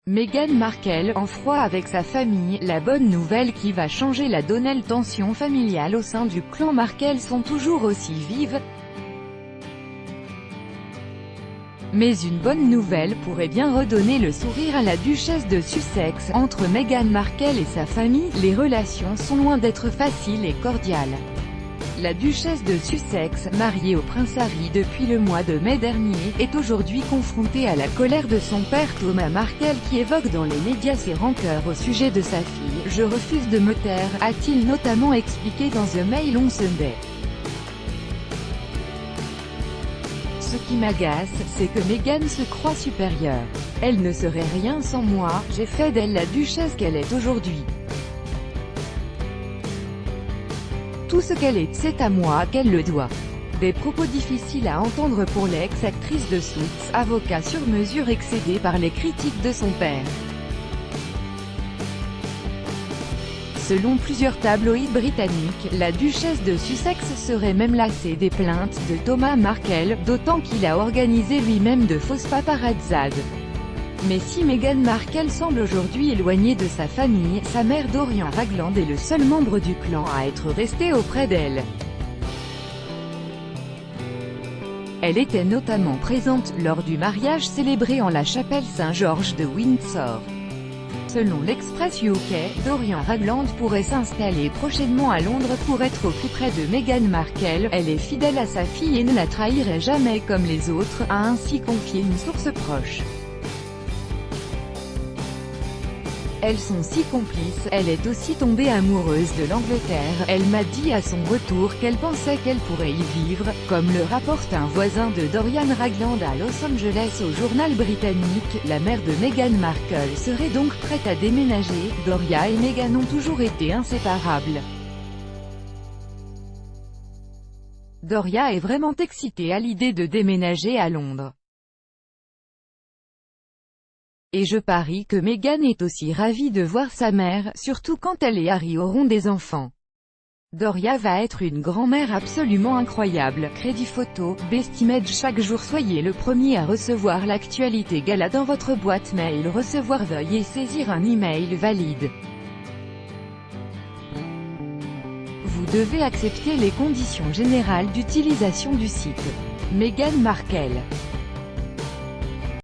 Meghan Markle en froid avec sa famille, la bonne nouvelle qui va changer la donne. Les tensions familiales au sein du clan Markle sont toujours aussi vives. Mais une bonne nouvelle pourrait bien redonner le sourire à la duchesse de Sussex. Entre Meghan Markle et sa famille, les relations sont loin d'être faciles et cordiales. La duchesse de Sussex, mariée au prince Harry depuis le mois de mai dernier, est aujourd'hui confrontée à la colère de son père Thomas Markle qui évoque dans les médias ses rancœurs au sujet de sa fille. « Je refuse de me taire », a-t-il notamment expliqué dans The Mail on Sunday. Ce qui m'agace, c'est que Meghan se croit supérieure. Elle ne serait rien sans moi, j'ai fait d'elle la duchesse qu'elle est aujourd'hui. Tout ce qu'elle est, c'est à moi qu'elle le doit. Des propos difficiles à entendre pour l'ex-actrice de Suits, avocat sur mesure excédé par les critiques de son père. Selon plusieurs tabloïds britanniques, la duchesse de Sussex serait même lassée des plaintes de Thomas Markle, d'autant qu'il a organisé lui-même de fausses paparazzades. Mais si Meghan Markle semble aujourd'hui éloignée de sa famille, sa mère Dorian Ragland est le seul membre du clan à être resté auprès d'elle. Elle était notamment présente lors du mariage célébré en la chapelle Saint-Georges de Windsor. Selon l'Express UK, Dorian Ragland pourrait s'installer prochainement à Londres pour être au plus près de Meghan Markle. Elle est fidèle à sa fille et ne la trahirait jamais comme les autres, a ainsi confié une source proche. Elles sont si complices, elle est aussi tombée amoureuse de l'Angleterre. Elle m'a dit à son retour qu'elle pensait qu'elle pourrait y vivre, comme le rapporte un voisin de Dorian Ragland à Los Angeles au journal britannique. La mère de Meghan Markle serait donc prête à déménager. Doria et Meghan ont toujours été inséparables. Doria est vraiment excitée à l'idée de déménager à Londres. Et je parie que Meghan est aussi ravie de voir sa mère, surtout quand elle et Harry auront des enfants. Doria va être une grand-mère absolument incroyable. Crédit photo, Bestimage chaque jour. Soyez le premier à recevoir l'actualité gala dans votre boîte mail. Recevoir, veuillez saisir un email valide. Vous devez accepter les conditions générales d'utilisation du site. Meghan Markle.